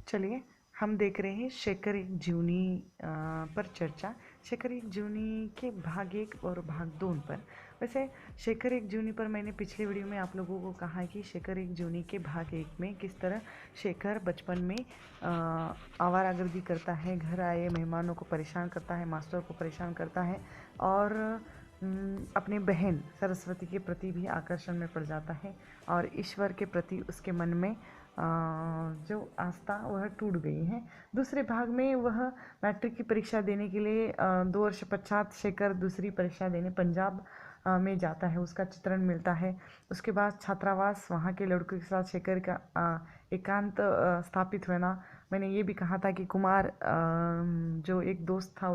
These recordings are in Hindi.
चलिए हम देख रहे हैं शेखर एक जीवनी पर चर्चा। शेखर एक जीवनी के भाग 1 और भाग 2 पर। वैसे शेखर एक जीवनी पर मैंने पिछले वीडियो में आप लोगों को कहा कि शेखर एक जीवनी के भाग 1 में किस तरह शेखर बचपन में आवारागर्दी करता है, घर आए मेहमानों को परेशान करता है, मास्टर को परेशान करता है और अपनी बहन सरस्वती के प्रति भी आकर्षण में पड़ जाता है और ईश्वर के प्रति उसके मन में जो आस्था वह टूट गई है। दूसरे भाग में वह मैट्रिक की परीक्षा देने के लिए 2 वर्ष पश्चात शेखर दूसरी परीक्षा देने पंजाब में जाता है, उसका चित्रण मिलता है। उसके बाद छात्रावास, वहाँ के लड़कों के साथ शेखर का एकांत स्थापित होना। मैंने ये भी कहा था कि कुमार जो एक दोस्त था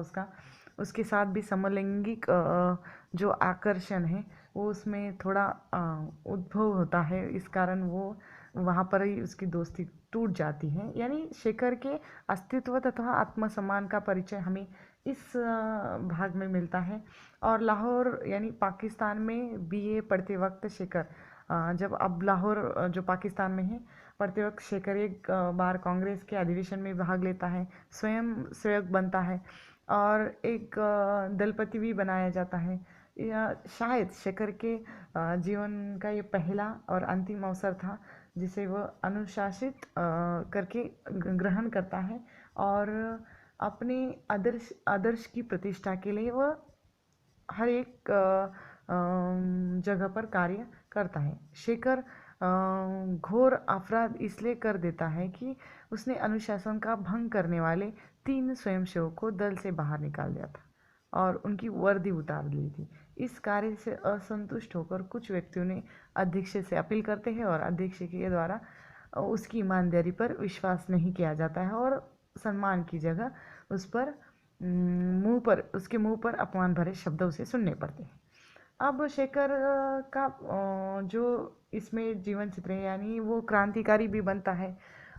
उसके साथ भी समलैंगिक जो आकर्षण है वो उसमें थोड़ा उद्भव होता है, इस कारण वो वहाँ पर ही उसकी दोस्ती टूट जाती है। यानी शेखर के अस्तित्व तथा आत्मसम्मान का परिचय हमें इस भाग में मिलता है। और लाहौर यानी पाकिस्तान में बीए पढ़ते वक्त शेखर जब अब लाहौर जो पाकिस्तान में है पढ़ते वक्त शेखर एक बार कांग्रेस के अधिवेशन में भाग लेता है, स्वयं सेवक बनता है और एक दलपति भी बनाया जाता है। या शायद शेखर के जीवन का ये पहला और अंतिम अवसर था जिसे वह अनुशासित करके ग्रहण करता है और अपने आदर्श आदर्श की प्रतिष्ठा के लिए वह हर एक जगह पर कार्य करता है। शेखर घोर अपराध इसलिए कर देता है कि उसने अनुशासन का भंग करने वाले 3 स्वयंसेवकों को दल से बाहर निकाल दिया था और उनकी वर्दी उतार ली थी। इस कार्य से असंतुष्ट होकर कुछ व्यक्तियों ने अध्यक्ष से अपील करते हैं और अध्यक्ष के द्वारा उसकी ईमानदारी पर विश्वास नहीं किया जाता है और सम्मान की जगह उस पर उसके मुंह पर अपमान भरे शब्द उसे सुनने पड़ते हैं। अब शेखर का जो इसमें जीवन चित्र है, यानी वो क्रांतिकारी भी बनता है,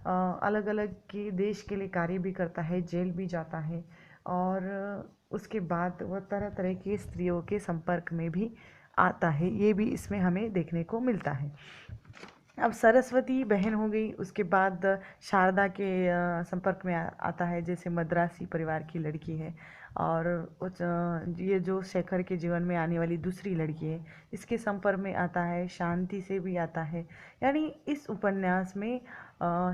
अलग अलग के देश के लिए कार्य भी करता है, जेल भी जाता है और उसके बाद वह तरह तरह की स्त्रियों के संपर्क में भी आता है। ये भी इसमें हमें देखने को मिलता है। अब सरस्वती बहन हो गई, उसके बाद शारदा के संपर्क में आता है, जैसे मद्रासी परिवार की लड़की है और ये जो शेखर के जीवन में आने वाली दूसरी लड़की है इसके संपर्क में आता है, शांति से भी आता है। यानी इस उपन्यास में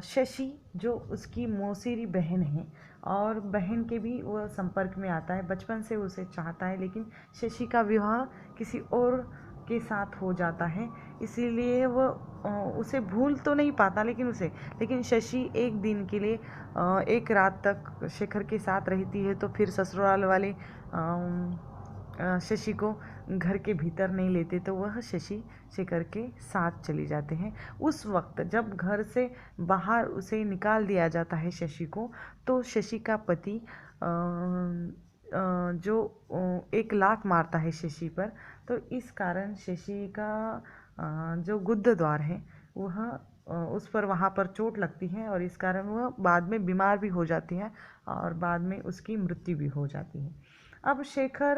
शशि जो उसकी मौसेरी बहन है और बहन के भी वह संपर्क में आता है, बचपन से उसे चाहता है लेकिन शशि का विवाह किसी और के साथ हो जाता है, इसीलिए वह उसे भूल तो नहीं पाता लेकिन शशि एक दिन के लिए एक रात तक शेखर के साथ रहती है तो फिर ससुराल वाले शशि को घर के भीतर नहीं लेते तो वह शशि शेखर के साथ चली जाते हैं। उस वक्त जब घर से बाहर उसे निकाल दिया जाता है शशि को, तो शशि का पति जो एक लात मारता है शशि पर, तो इस कारण शशि का जो गुद्द द्वार है वह उस पर वहाँ पर चोट लगती है और इस कारण वह बाद में बीमार भी हो जाती है और बाद में उसकी मृत्यु भी हो जाती है। अब शेखर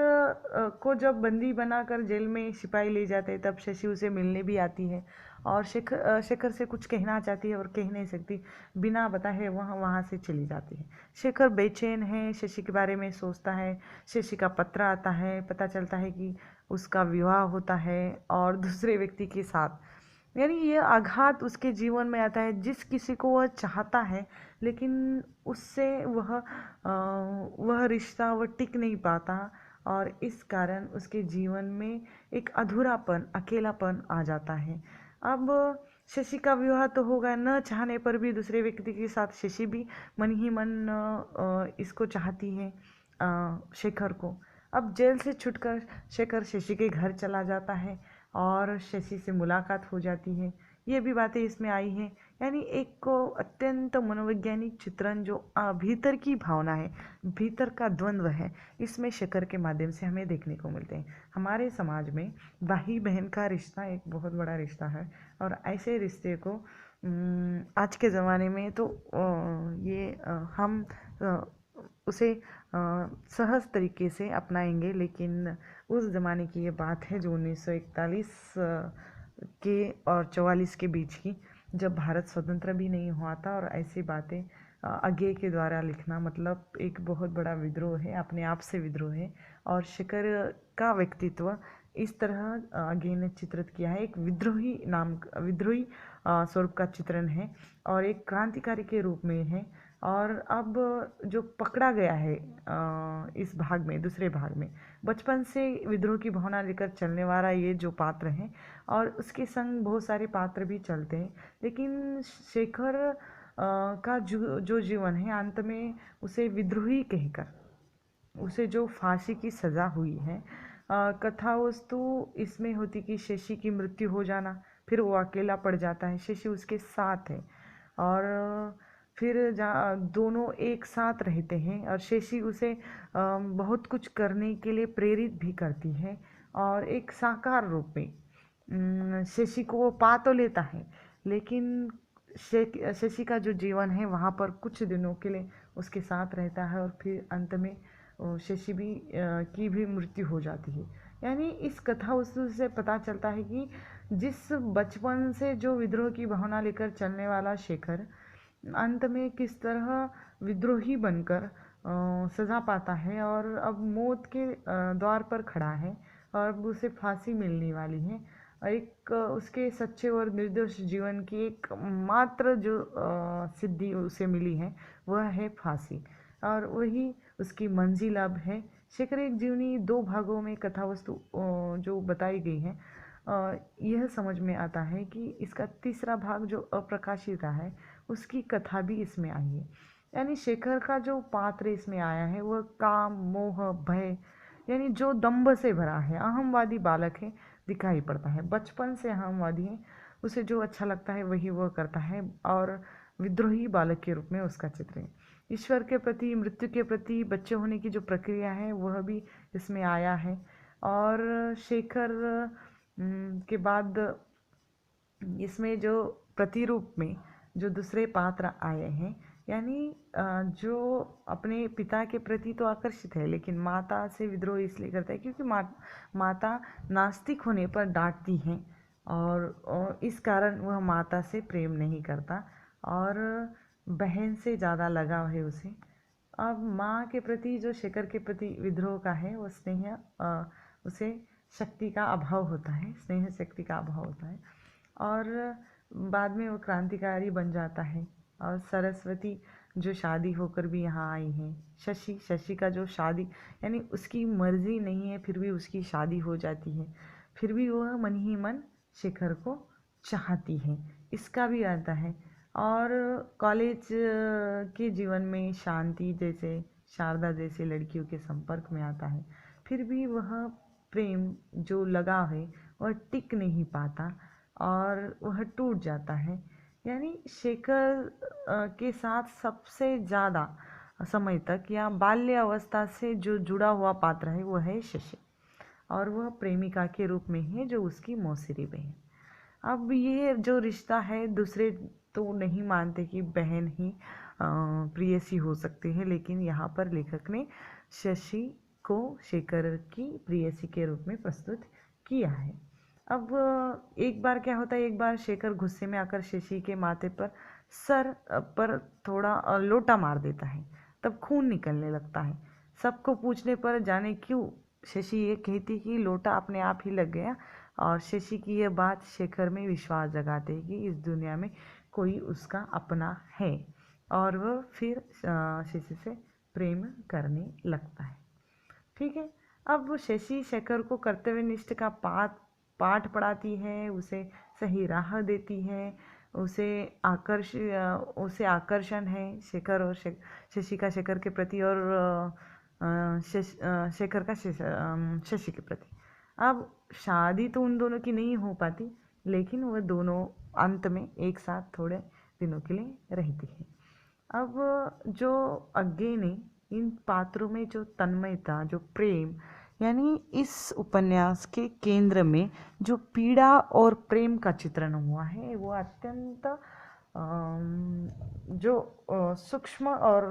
को जब बंदी बनाकर जेल में सिपाही ले जाते हैं तब शशि उसे मिलने भी आती है और शेखर से कुछ कहना चाहती है और कह नहीं सकती, बिना बताए वहाँ से चली जाती है। शेखर बेचैन है, शशि के बारे में सोचता है। शशि का पत्र आता है, पता चलता है कि उसका विवाह होता है और दूसरे व्यक्ति के साथ। यानी ये आघात उसके जीवन में आता है, जिस किसी को वह चाहता है लेकिन उससे वह रिश्ता वह टिक नहीं पाता और इस कारण उसके जीवन में एक अधूरापन, अकेलापन आ जाता है। अब शशि का विवाह तो होगा, न चाहने पर भी दूसरे व्यक्ति के साथ शशि भी मन ही मन इसको चाहती है, शेखर को। अब जेल से छूटकर शेखर शशि के घर चला जाता है और शशि से मुलाकात हो जाती है। ये भी बातें इसमें आई हैं। यानी एक को अत्यंत मनोवैज्ञानिक चित्रण जो भीतर की भावना है, भीतर का द्वंद्व है, इसमें शेखर के माध्यम से हमें देखने को मिलते हैं। हमारे समाज में भाई बहन का रिश्ता एक बहुत बड़ा रिश्ता है और ऐसे रिश्ते को आज के ज़माने में तो हम उसे सहज तरीके से अपनाएंगे, लेकिन उस ज़माने की ये बात है जो 1941 के और 44 के बीच की, जब भारत स्वतंत्र भी नहीं हुआ था, और ऐसी बातें अज्ञे के द्वारा लिखना मतलब एक बहुत बड़ा विद्रोह है, अपने आप से विद्रोह है। और शेखर का व्यक्तित्व इस तरह अज्ञे ने चित्रित किया है, एक विद्रोही स्वरूप का चित्रण है और एक क्रांतिकारी के रूप में है। और अब जो पकड़ा गया है इस भाग में, दूसरे भाग में, बचपन से विद्रोह की भावना लेकर चलने वाला ये जो पात्र है, और उसके संग बहुत सारे पात्र भी चलते हैं, लेकिन शेखर का जो जीवन है, अंत में उसे विद्रोही कहकर उसे जो फांसी की सज़ा हुई है, कथा वस्तु इसमें होती कि शशि की मृत्यु हो जाना, फिर वो अकेला पड़ जाता है, शशि उसके साथ है, और फिर दोनों एक साथ रहते हैं, और शशि उसे बहुत कुछ करने के लिए प्रेरित भी करती है, और एक साकार रूप में शशि को वो पा तो लेता है, लेकिन शशि का जो जीवन है वहाँ पर कुछ दिनों के लिए उसके साथ रहता है, और फिर अंत में शशि की भी मृत्यु हो जाती है। यानी इस कथा वस्तु से पता चलता है कि जिस बचपन से जो विद्रोह की भावना लेकर चलने वाला शेखर अंत में किस तरह विद्रोही बनकर सज़ा पाता है, और अब मौत के द्वार पर खड़ा है, और अब उसे फांसी मिलने वाली है। एक उसके सच्चे और निर्दोष जीवन की एक मात्र जो सिद्धि उसे मिली है, वह है फांसी, और वही उसकी मंजिल अब है। शेखर एक जीवनी दो भागों में कथा वस्तु जो बताई गई है, यह समझ में आता है कि इसका तीसरा भाग जो अप्रकाशित है, उसकी कथा भी इसमें आई है। यानी शेखर का जो पात्र इसमें आया है, वह काम, मोह, भय, यानी जो दंभ से भरा है, अहमवादी बालक है, दिखाई पड़ता है। बचपन से अहमवादी है, उसे जो अच्छा लगता है वही वह करता है, और विद्रोही बालक के रूप में उसका चित्र है। ईश्वर के प्रति, मृत्यु के प्रति बच्चे होने की जो प्रक्रिया है वह भी इसमें आया है। और शेखर के बाद इसमें जो प्रतिरूप में जो दूसरे पात्र आए हैं, यानी जो अपने पिता के प्रति तो आकर्षित है, लेकिन माता से विद्रोह इसलिए करता है क्योंकि माता नास्तिक होने पर डांटती हैं, और इस कारण वह माता से प्रेम नहीं करता, और बहन से ज़्यादा लगाव है उसे। अब माँ के प्रति जो शेखर के प्रति विद्रोह का है, वो स्नेह उसे शक्ति का अभाव होता है, स्नेह शक्ति का अभाव होता है, और बाद में वो क्रांतिकारी बन जाता है। और सरस्वती जो शादी होकर भी यहाँ आई है, शशि का जो शादी, यानी उसकी मर्जी नहीं है, फिर भी उसकी शादी हो जाती है, फिर भी वह मन ही मन शेखर को चाहती है, इसका भी आता है। और कॉलेज के जीवन में शांति जैसे, शारदा जैसे लड़कियों के संपर्क में आता है, फिर भी वह प्रेम जो लगाव है वह टिक नहीं पाता, और वह टूट जाता है। यानी शेखर के साथ सबसे ज़्यादा समय तक या बाल्य अवस्था से जो जुड़ा हुआ पात्र है वह है शशि, और वह प्रेमिका के रूप में है जो उसकी मौसेरी बहन। अब ये जो रिश्ता है, दूसरे तो नहीं मानते कि बहन ही प्रेयसी हो सकती है, लेकिन यहाँ पर लेखक ने शशि को शेखर की प्रेयसी के रूप में प्रस्तुत किया है। अब एक बार क्या होता है, एक बार शेखर गुस्से में आकर शशि के माथे पर सर पर थोड़ा लोटा मार देता है, तब खून निकलने लगता है। सबको पूछने पर जाने क्यों शशि ये कहती कि लोटा अपने आप ही लग गया, और शशि की यह बात शेखर में विश्वास जगाते है कि इस दुनिया में कोई उसका अपना है, और वह फिर शशि से प्रेम करने लगता है। ठीक है। अब शशि शेखर को कर्तव्यनिष्ठ का पाठ पढ़ाती है, उसे सही राह देती है, उसे आकर्षण है शेखर और शशि का शेखर के प्रति, और शेखर का शशि के प्रति। अब शादी तो उन दोनों की नहीं हो पाती, लेकिन वह दोनों अंत में एक साथ थोड़े दिनों के लिए रहती है। अब जो अज्ञे ने इन पात्रों में जो तन्मयता, जो प्रेम, यानी इस उपन्यास के केंद्र में जो पीड़ा और प्रेम का चित्रण हुआ है, वो अत्यंत जो सूक्ष्म और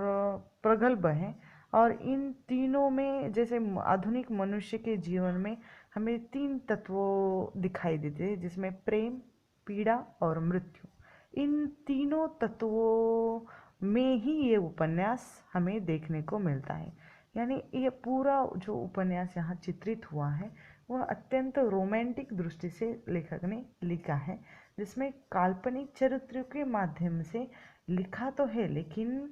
प्रगल्भ है। और इन तीनों में, जैसे आधुनिक मनुष्य के जीवन में हमें तीन तत्व दिखाई देते हैं, जिसमें प्रेम, पीड़ा और मृत्यु। इन तीनों तत्वों में ही ये उपन्यास हमें देखने को मिलता है। यानी ये पूरा जो उपन्यास यहाँ चित्रित हुआ है वह अत्यंत रोमांटिक दृष्टि से लेखक ने लिखा है, जिसमें काल्पनिक चरित्रों के माध्यम से लिखा तो है, लेकिन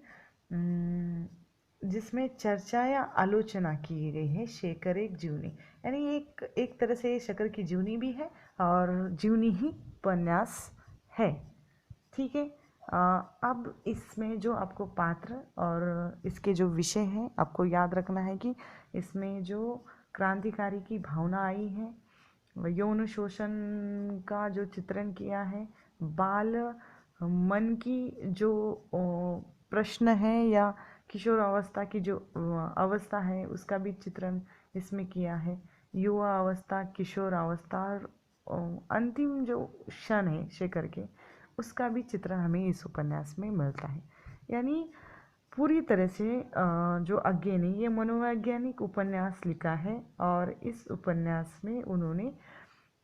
जिसमें चर्चा या आलोचना की गई है शेखर एक जीवनी। यानी एक तरह से शेखर की जीवनी भी है और जीवनी ही उपन्यास है। ठीक है। अब इसमें जो आपको पात्र और इसके जो विषय हैं आपको याद रखना है कि इसमें जो क्रांतिकारी की भावना आई है, यौन शोषण का जो चित्रण किया है, बाल मन की जो प्रश्न है या किशोर अवस्था की जो अवस्था है उसका भी चित्रण इसमें किया है, युवा अवस्था, किशोर अवस्था और अंतिम जो क्षण है शेखर के उसका भी चित्रण हमें इस उपन्यास में मिलता है। यानी पूरी तरह से जो अज्ञे ने ये मनोवैज्ञानिक उपन्यास लिखा है और इस उपन्यास में उन्होंने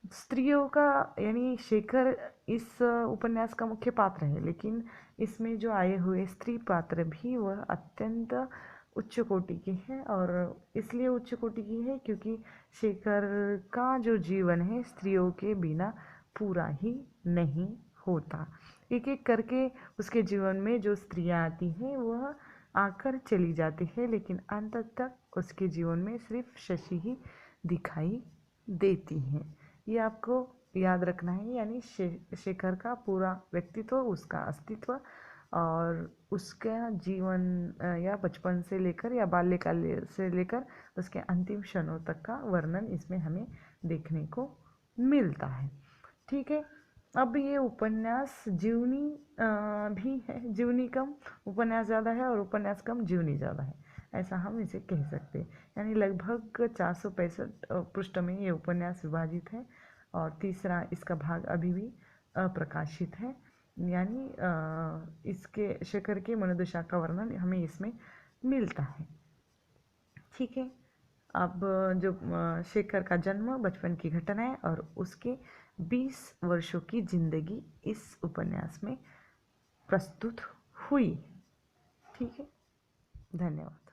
स्त्रियों का, यानी शेखर इस उपन्यास का मुख्य पात्र है, लेकिन इसमें जो आए हुए स्त्री पात्र भी वह अत्यंत उच्च कोटि के हैं। और इसलिए उच्च कोटि की है क्योंकि शेखर का जो जीवन है स्त्रियों के बिना पूरा ही नहीं होता। एक एक करके उसके जीवन में जो स्त्रियां आती हैं वह आकर चली जाती है, लेकिन अंत तक उसके जीवन में सिर्फ शशि ही दिखाई देती हैं। ये आपको याद रखना है। यानी शेखर का पूरा व्यक्तित्व, उसका अस्तित्व और उसका जीवन या बचपन से लेकर या बाल्यकाल से लेकर उसके अंतिम क्षणों तक का वर्णन इसमें हमें देखने को मिलता है। ठीक है। अब ये उपन्यास जीवनी भी है, जीवनी कम उपन्यास ज़्यादा है और उपन्यास कम जीवनी ज़्यादा है, ऐसा हम इसे कह सकते हैं। यानी लगभग 465 पृष्ठ में ये उपन्यास विभाजित है और तीसरा इसका भाग अभी भी अप्रकाशित है। यानी इसके शेखर के मनोदशा का वर्णन हमें इसमें मिलता है। ठीक है। अब जो शेखर का जन्म, बचपन की घटनाएं और उसके 20 वर्षों की जिंदगी इस उपन्यास में प्रस्तुत हुई। ठीक है। धन्यवाद।